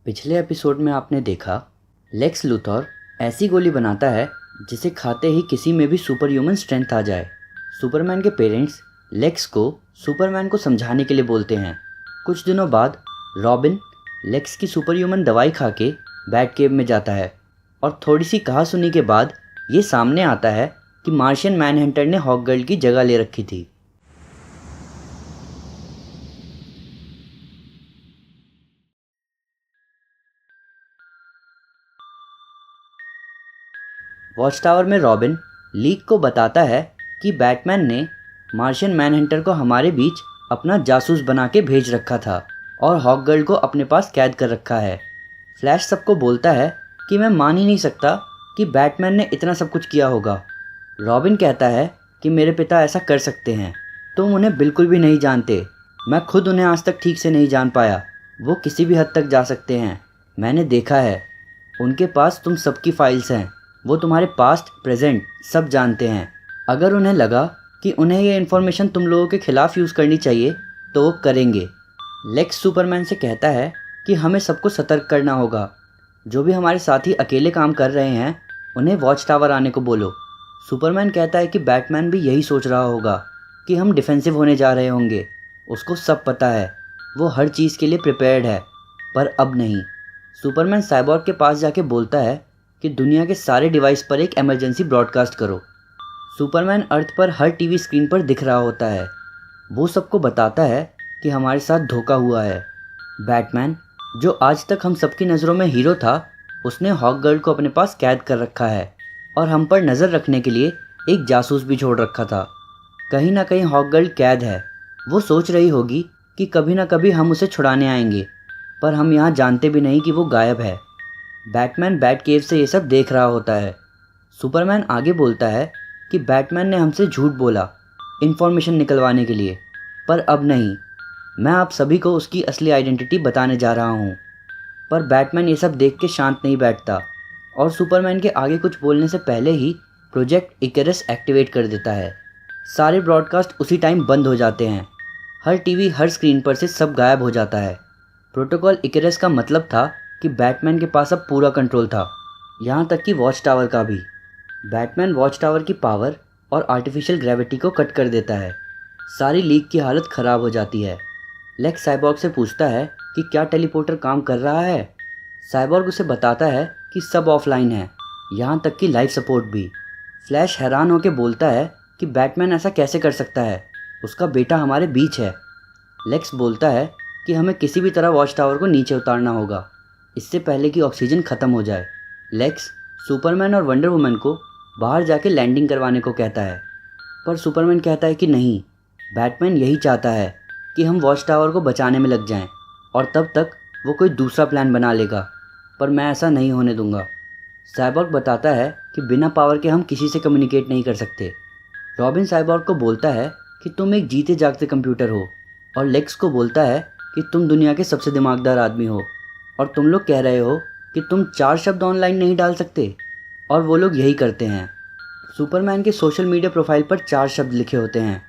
पिछले एपिसोड में आपने देखा लेक्स लूथर ऐसी गोली बनाता है जिसे खाते ही किसी में भी सुपर ह्यूमन स्ट्रेंथ आ जाए। सुपरमैन के पेरेंट्स लेक्स को सुपरमैन को समझाने के लिए बोलते हैं। कुछ दिनों बाद रॉबिन लेक्स की सुपर ह्यूमन दवाई खा के बैट केव में जाता है और थोड़ी सी कहासुनी के बाद ये सामने आता है कि मार्शियन मैनहंटर ने हॉकगर्ल की जगह ले रखी थी। वॉच टावर में रॉबिन लीक को बताता है कि बैटमैन ने मार्शियन मैनहंटर को हमारे बीच अपना जासूस बना के भेज रखा था और हॉकगर्ल को अपने पास कैद कर रखा है। फ्लैश सबको बोलता है कि मैं मान ही नहीं सकता कि बैटमैन ने इतना सब कुछ किया होगा। रॉबिन कहता है कि मेरे पिता ऐसा कर सकते हैं, तुम उन्हें बिल्कुल भी नहीं जानते। मैं खुद उन्हें आज तक ठीक से नहीं जान पाया। वो किसी भी हद तक जा सकते हैं, मैंने देखा है। उनके पास तुम सबकी फाइल्स हैं, वो तुम्हारे पास्ट प्रेजेंट सब जानते हैं। अगर उन्हें लगा कि उन्हें ये इन्फॉर्मेशन तुम लोगों के खिलाफ यूज़ करनी चाहिए तो वो करेंगे। लेक्स सुपरमैन से कहता है कि हमें सबको सतर्क करना होगा। जो भी हमारे साथी अकेले काम कर रहे हैं उन्हें वॉच टावर आने को बोलो। सुपरमैन कहता है कि बैटमैन भी यही सोच रहा होगा कि हम डिफेंसिव होने जा रहे होंगे। उसको सब पता है, वो हर चीज़ के लिए प्रिपेयर्ड है, पर अब नहीं। सुपरमैन साइबॉर्ग के पास जाके बोलता है कि दुनिया के सारे डिवाइस पर एक इमरजेंसी ब्रॉडकास्ट करो। सुपरमैन अर्थ पर हर टीवी स्क्रीन पर दिख रहा होता है। वो सबको बताता है कि हमारे साथ धोखा हुआ है। बैटमैन, जो आज तक हम सबकी नज़रों में हीरो था, उसने हॉकगर्ल को अपने पास कैद कर रखा है और हम पर नज़र रखने के लिए एक जासूस भी छोड़ रखा था। कहीं ना कहीं हॉकगर्ल कैद है। वो सोच रही होगी कि कभी ना कभी हम उसे छुड़ाने आएंगे, पर हम यहाँ जानते भी नहीं कि वो गायब है। बैटमैन बैट केव से ये सब देख रहा होता है। सुपरमैन आगे बोलता है कि बैटमैन ने हमसे झूठ बोला इन्फॉर्मेशन निकलवाने के लिए, पर अब नहीं। मैं आप सभी को उसकी असली आइडेंटिटी बताने जा रहा हूँ। पर बैटमैन ये सब देख के शांत नहीं बैठता और सुपरमैन के आगे कुछ बोलने से पहले ही प्रोजेक्ट इकरस एक्टिवेट कर देता है। सारे ब्रॉडकास्ट उसी टाइम बंद हो जाते हैं। हर टीवी, हर स्क्रीन पर से सब गायब हो जाता है। प्रोटोकॉल इकरस का मतलब था कि बैटमैन के पास अब पूरा कंट्रोल था, यहाँ तक कि वॉच टावर का भी। बैटमैन वॉच टावर की पावर और आर्टिफिशियल ग्रेविटी को कट कर देता है। सारी लीग की हालत ख़राब हो जाती है। लेक्स साइबॉर्ग से पूछता है कि क्या टेलीपोर्टर काम कर रहा है। साइबॉर्ग उसे बताता है कि सब ऑफलाइन है, यहाँ तक कि लाइफ सपोर्ट भी। फ्लैश हैरान होकर बोलता है कि बैटमैन ऐसा कैसे कर सकता है, उसका बेटा हमारे बीच है। लेक्स बोलता है कि हमें किसी भी तरह वॉच टावर को नीचे उतारना होगा, इससे पहले कि ऑक्सीजन ख़त्म हो जाए। लेक्स सुपरमैन और वंडर वुमन को बाहर जाके लैंडिंग करवाने को कहता है, पर सुपरमैन कहता है कि नहीं, बैटमैन यही चाहता है कि हम वॉच टावर को बचाने में लग जाएं और तब तक वो कोई दूसरा प्लान बना लेगा, पर मैं ऐसा नहीं होने दूंगा। साइबॉर्ग बताता है कि बिना पावर के हम किसी से कम्युनिकेट नहीं कर सकते। रॉबिन साइबॉर्ग को बोलता है कि तुम एक जीते जागते कंप्यूटर हो, और लेक्स को बोलता है कि तुम दुनिया के सबसे दिमागदार आदमी हो और तुम लोग कह रहे हो कि तुम 4 शब्द ऑनलाइन नहीं डाल सकते, और वो लोग यही करते हैं। सुपरमैन के सोशल मीडिया प्रोफाइल पर 4 शब्द लिखे होते हैं,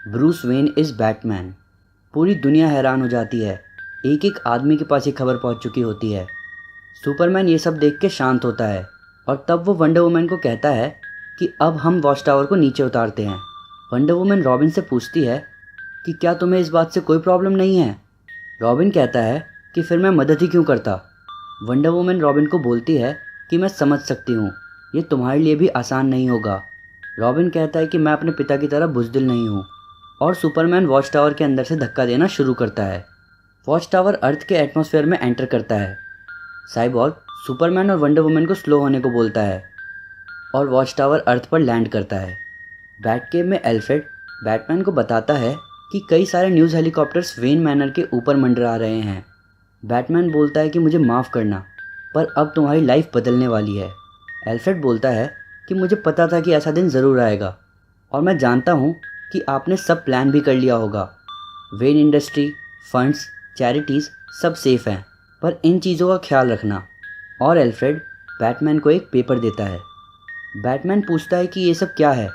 ब्रूस वेन इज़ बैटमैन। पूरी दुनिया हैरान हो जाती है। एक एक आदमी के पास ये खबर पहुंच चुकी होती है। सुपरमैन ये सब देख के शांत होता है और तब वो वंडर वुमन को कहता है कि अब हम वॉच टावर को नीचे उतारते हैं। वंडर वुमन रॉबिन से पूछती है कि क्या तुम्हें इस बात से कोई प्रॉब्लम नहीं है। रॉबिन कहता है कि फिर मैं मदद ही क्यों करता। वंडर वुमन रॉबिन को बोलती है कि मैं समझ सकती हूँ, ये तुम्हारे लिए भी आसान नहीं होगा। रॉबिन कहता है कि मैं अपने पिता की तरह बुज़दिल नहीं हूँ, और सुपरमैन वॉच टावर के अंदर से धक्का देना शुरू करता है। वॉच टावर अर्थ के एटमॉस्फेयर में एंटर करता है। साइबॉर्ग सुपरमैन और वंडर वुमन को स्लो होने को बोलता है और वॉच टावर अर्थ पर लैंड करता है। बैटकेव में एल्फ्रेड बैटमैन को बताता है कि कई सारे न्यूज़ हेलीकॉप्टर्स वेन मैनर के ऊपर मंडरा रहे हैं। बैटमैन बोलता है कि मुझे माफ़ करना, पर अब तुम्हारी लाइफ बदलने वाली है। एल्फ्रेड बोलता है कि मुझे पता था कि ऐसा दिन ज़रूर आएगा, और मैं जानता हूँ कि आपने सब प्लान भी कर लिया होगा। वेन इंडस्ट्री, फंड्स, चैरिटीज़ सब सेफ हैं, पर इन चीज़ों का ख्याल रखना। और एल्फ्रेड बैटमैन को एक पेपर देता है। बैटमैन पूछता है कि ये सब क्या है।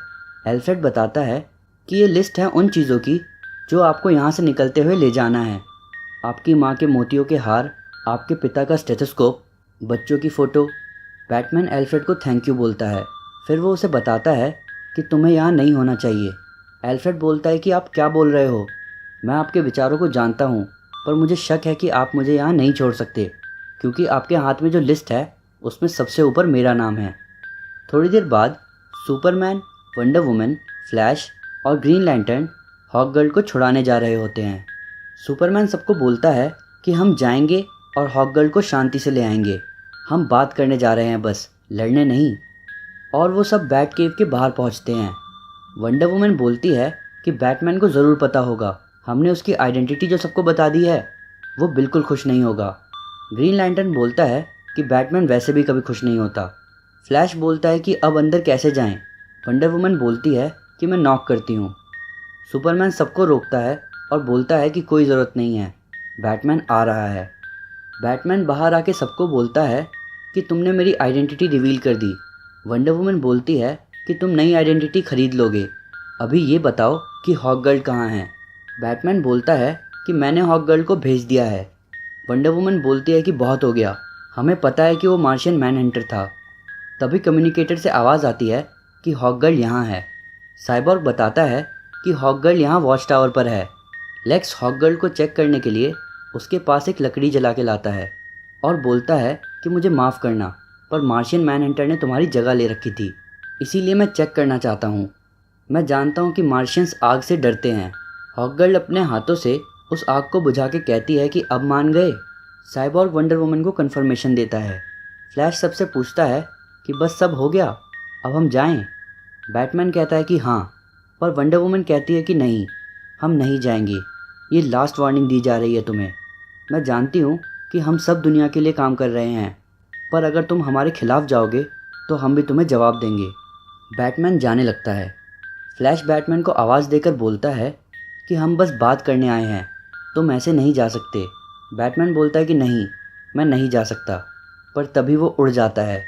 एल्फ्रेड बताता है कि ये लिस्ट है उन चीज़ों की जो आपको यहाँ से निकलते हुए ले जाना है। आपकी माँ के मोतियों के हार, आपके पिता का स्टेथोस्कोप, बच्चों की फ़ोटो। बैटमैन एल्फ्रेड को थैंक यू बोलता है। फिर वो उसे बताता है कि तुम्हें यहाँ नहीं होना चाहिए। एल्फ्रेड बोलता है कि आप क्या बोल रहे हो, मैं आपके विचारों को जानता हूँ, पर मुझे शक है कि आप मुझे यहाँ नहीं छोड़ सकते, क्योंकि आपके हाथ में जो लिस्ट है उसमें सबसे ऊपर मेरा नाम है। थोड़ी देर बाद सुपरमैन, वंडर वुमन, फ्लैश और ग्रीन लैंटर्न हॉकगर्ल को छुड़ाने जा रहे होते हैं। सुपरमैन सबको बोलता है कि हम जाएंगे और हॉकगर्ल को शांति से ले आएंगे, हम बात करने जा रहे हैं, बस लड़ने नहीं। और वो सब बैट केव के बाहर पहुंचते हैं। वंडर वुमन बोलती है कि बैटमैन को ज़रूर पता होगा, हमने उसकी आइडेंटिटी जो सबको बता दी है, वो बिल्कुल खुश नहीं होगा। ग्रीन लैंटर्न बोलता है कि बैटमैन वैसे भी कभी खुश नहीं होता। फ्लैश बोलता है कि अब अंदर कैसे जाएं। वंडर वुमन बोलती है कि मैं नॉक करती हूँ। सुपरमैन सबको रोकता है और बोलता है कि कोई ज़रूरत नहीं है, बैटमैन आ रहा है। बैटमैन बाहर आके सबको बोलता है कि तुमने मेरी आइडेंटिटी रिवील कर दी। वंडर वुमन बोलती है कि तुम नई आइडेंटिटी खरीद लोगे, अभी ये बताओ कि हॉकगर्ल कहाँ है। बैटमैन बोलता है कि मैंने हॉकगर्ल को भेज दिया है। वंडर वुमन बोलती है कि बहुत हो गया, हमें पता है कि वो मार्शियन मैनहंटर था। तभी कम्युनिकेटर से आवाज़ आती है कि हॉकगर्ल यहाँ है। साइबॉर्ग बताता है कि हॉकगर्ल यहाँ वॉच टावर पर है। लेक्स हॉकगर्ल को चेक करने के लिए उसके पास एक लकड़ी जला के लाता है और बोलता है कि मुझे माफ़ करना, पर मार्शियन मैनहंटर ने तुम्हारी जगह ले रखी थी, इसीलिए मैं चेक करना चाहता हूँ। मैं जानता हूँ कि मार्शियंस आग से डरते हैं। हॉकगर्ल अपने हाथों से उस आग को बुझा के कहती है कि अब मान गए। साइबॉर्ग वंडर वुमन को कन्फर्मेशन देता है। फ्लैश सबसे पूछता है कि बस सब हो गया, अब हम जाएं। बैटमैन कहता है कि हाँ, पर वंडर वुमन कहती है कि नहीं, हम नहीं जाएंगे, ये लास्ट वार्निंग दी जा रही है तुम्हें। मैं जानती हूँ कि हम सब दुनिया के लिए काम कर रहे हैं, पर अगर तुम हमारे खिलाफ जाओगे तो हम भी तुम्हें जवाब देंगे। बैटमैन जाने लगता है। फ्लैश बैटमैन को आवाज़ देकर बोलता है कि हम बस बात करने आए हैं, तुम ऐसे नहीं जा सकते। बैटमैन बोलता है कि नहीं, मैं नहीं जा सकता, पर तभी वो उड़ जाता है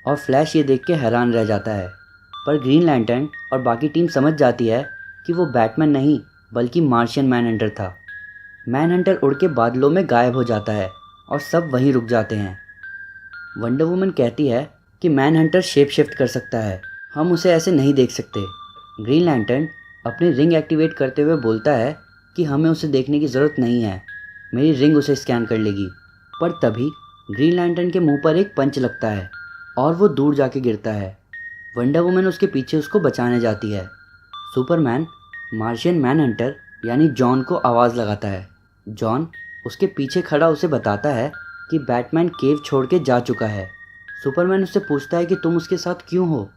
और फ्लैश ये देख के हैरान रह जाता है। पर ग्रीन लैंटर्न और बाकी टीम समझ जाती है कि वो बैटमैन नहीं बल्कि मार्शियन मैनहंटर था। मैनहंटर उड़ के बादलों में गायब हो जाता है और सब वहीं रुक जाते हैं। वंडर वुमन कहती है कि मैनहंटर शेप शिफ्ट कर सकता है, हम उसे ऐसे नहीं देख सकते। ग्रीन लैंटर्न अपनी रिंग एक्टिवेट करते हुए बोलता है कि हमें उसे देखने की ज़रूरत नहीं है, मेरी रिंग उसे स्कैन कर लेगी। पर तभी ग्रीन लैंटर्न के मुंह पर एक पंच लगता है और वो दूर जाके गिरता है। वंडर वुमन उसके पीछे उसको बचाने जाती है। सुपरमैन मार्शियन मैनहंटर यानी जॉन को आवाज़ लगाता है। जॉन उसके पीछे खड़ा उसे बताता है कि बैटमैन केव छोड़ के जा चुका है। सुपरमैन उससे पूछता है कि तुम उसके साथ क्यों हो।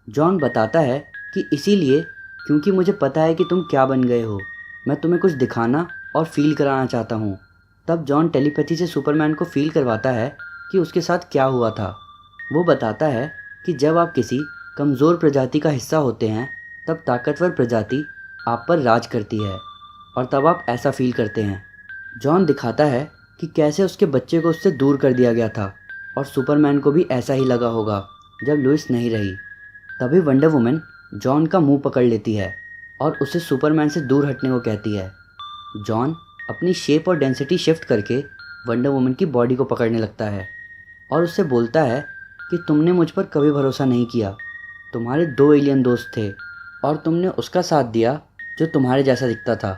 जॉन बताता है कि इसीलिए क्योंकि मुझे पता है कि तुम क्या बन गए हो, मैं तुम्हें कुछ दिखाना और फील कराना चाहता हूँ। तब जॉन टेलीपैथी से सुपरमैन को फील करवाता है कि उसके साथ क्या हुआ था। वो बताता है कि जब आप किसी कमज़ोर प्रजाति का हिस्सा होते हैं तब ताकतवर प्रजाति आप पर राज करती है और तब आप ऐसा फील करते हैं। जॉन दिखाता है कि कैसे उसके बच्चे को उससे दूर कर दिया गया था और सुपरमैन को भी ऐसा ही लगा होगा जब लुइस नहीं रही। तभी वंडर वुमन जॉन का मुंह पकड़ लेती है और उसे सुपरमैन से दूर हटने को कहती है। जॉन अपनी शेप और डेंसिटी शिफ्ट करके वंडर वुमन की बॉडी को पकड़ने लगता है और उससे बोलता है कि तुमने मुझ पर कभी भरोसा नहीं किया, तुम्हारे 2 एलियन दोस्त थे और तुमने उसका साथ दिया जो तुम्हारे जैसा दिखता था।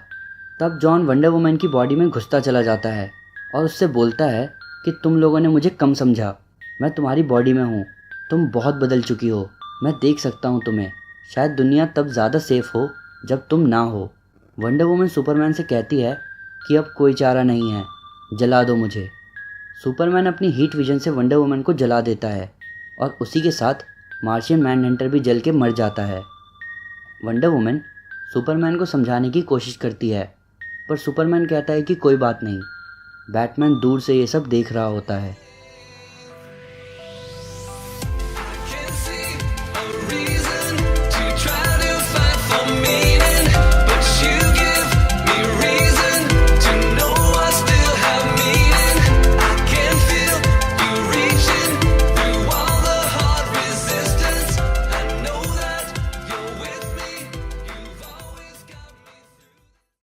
तब जॉन वंडर वुमन की बॉडी में घुसता चला जाता है और उससे बोलता है कि तुम लोगों ने मुझे कम समझा, मैं तुम्हारी बॉडी में हूँ, तुम बहुत बदल चुकी हो, मैं देख सकता हूँ तुम्हें, शायद दुनिया तब ज़्यादा सेफ हो जब तुम ना हो। वंडर वुमन सुपरमैन से कहती है कि अब कोई चारा नहीं है, जला दो मुझे। सुपरमैन अपनी हीट विजन से वंडर वुमन को जला देता है और उसी के साथ मार्शियन मैनहंटर भी जल के मर जाता है। वंडर वुमन सुपरमैन को समझाने की कोशिश करती है, पर सुपरमैन कहता है कि कोई बात नहीं। बैटमैन दूर से ये सब देख रहा होता है।